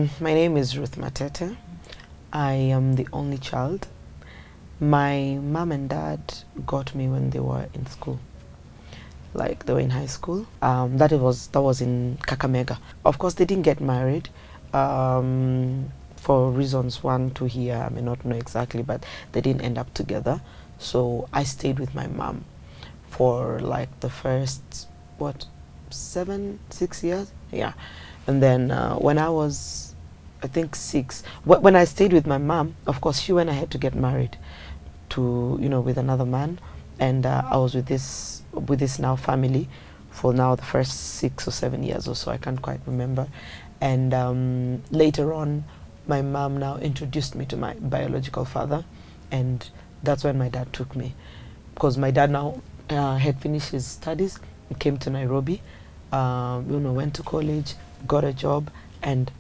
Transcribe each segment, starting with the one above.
My name is Ruth Matete. I am the only child. My mom and dad got me when they were in school. Like they were in high school. That was in Kakamega. Of course, they didn't get married. For reasons one to here, I may not know exactly, but they didn't end up together. So I stayed with my mom for like the first 6 years, yeah. And then when I was, I think 6, when I stayed with my mom, of course she went ahead to get married to, with another man, and I was with this now family for now the first 6 or 7 years or so. I can't quite remember. And later on, my mom now introduced me to my biological father, and that's when my dad took me, because my dad now had finished his studies, came to Nairobi, went to college, got a job, and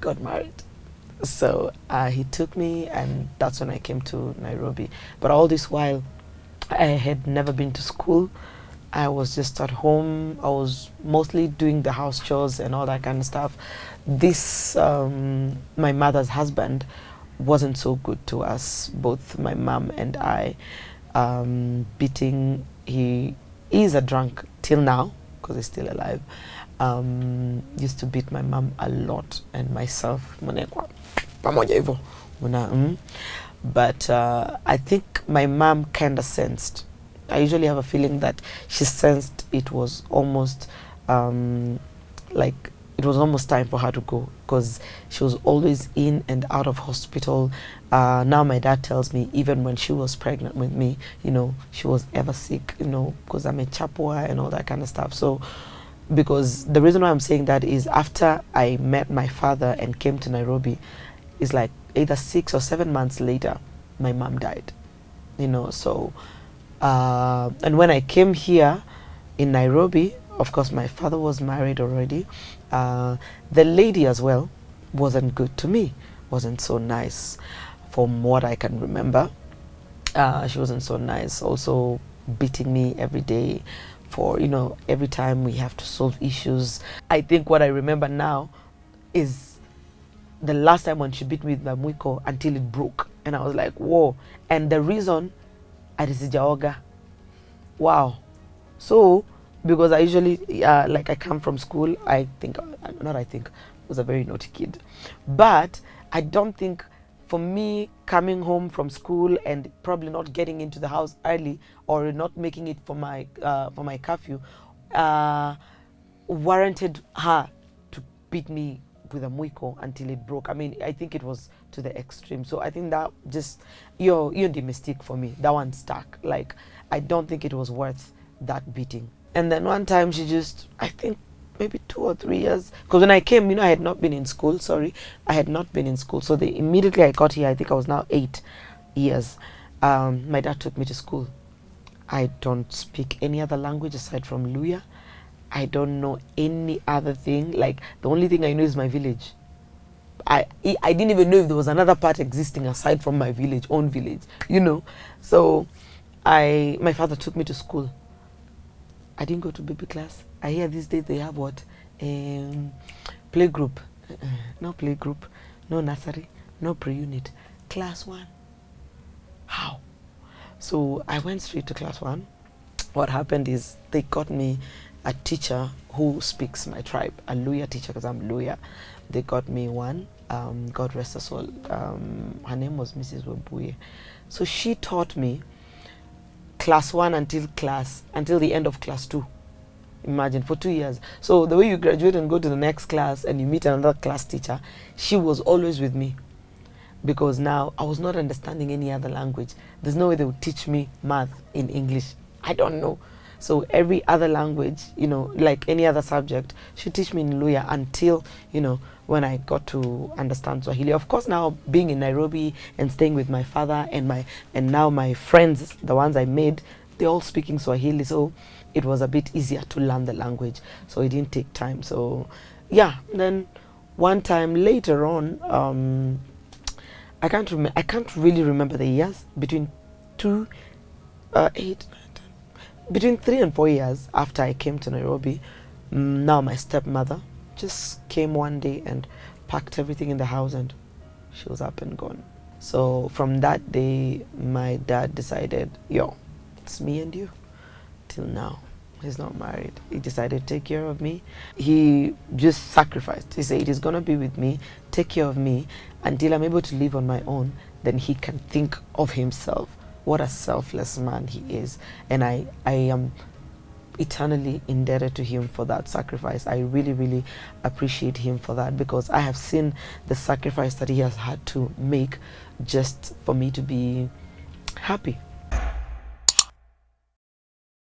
got married. So he took me, and that's when I came to Nairobi. But all this while, I had never been to school. I was just at home. I was mostly doing the house chores and all that kind of stuff. This, my mother's husband, wasn't so good to us, both my mom and I. Beating, he is a drunk till now, because he's still alive. Used to beat my mom a lot, and myself, but I think my mom kind of sensed. I usually have a feeling that she sensed it was almost like it was almost time for her to go, because she was always in and out of hospital. Now my dad tells me even when she was pregnant with me, she was ever sick, because I'm a chapua and all that kind of stuff. So because the reason why I'm saying that is after I met my father and came to Nairobi, it's like either 6 or 7 months later, my mom died, so and when I came here in Nairobi, of course my father was married already. The lady as well wasn't good to me, wasn't so nice from what I can remember. She wasn't so nice, also beating me every day for, every time we have to solve issues. I think what I remember now is the last time when she beat me with my mwiko until it broke, and I was like, whoa. And the reason, Adisijaoga. Wow. So because I usually like I come from school, I was a very naughty kid, but I don't think for me coming home from school and probably not getting into the house early or not making it for my curfew warranted her to beat me with a mwiko until it broke. I mean, I think it was to the extreme. So I think that just you're the mistake for me. That one stuck. Like, I don't think it was worth that beating. And then one time she just, I think maybe 2 or 3 years, because when I came, I had not been in school. I had not been in school. So immediately I got here, I think I was now 8 years. My dad took me to school. I don't speak any other language aside from Luya. I don't know any other thing. Like, the only thing I know is my village. I didn't even know if there was another part existing aside from my own village, So my father took me to school. I didn't go to baby class. I hear these days they have what? Play group. No play group, no nursery, no pre-unit. Class 1. How? So I went straight to class 1. What happened is they got me a teacher who speaks my tribe, a Luya teacher, because I'm Luya. They got me one, God rest her soul. Her name was Mrs. Webuye. So she taught me class 1 until the end of class 2. Imagine, for 2 years. So the way you graduate and go to the next class and you meet another class teacher, she was always with me, because now I was not understanding any other language. There's no way they would teach me math in English. I don't know. So every other language, like any other subject, she teach me in Luya until, when I got to understand Swahili. Of course, now being in Nairobi and staying with my father and now my friends, the ones I made, they're all speaking Swahili. So it was a bit easier to learn the language. So it didn't take time. So yeah, then one time later on, I can't really remember the years, between 3 and 4 years after I came to Nairobi. Now my stepmother just came one day and packed everything in the house, and she was up and gone. So from that day, my dad decided, yo, it's me and you till now. He's not married. He decided to take care of me. He just sacrificed. He said he's gonna be with me, take care of me until I'm able to live on my own. Then he can think of himself. What a selfless man he is. And I am eternally indebted to him for that sacrifice. I really, really appreciate him for that, because I have seen the sacrifice that he has had to make just for me to be happy.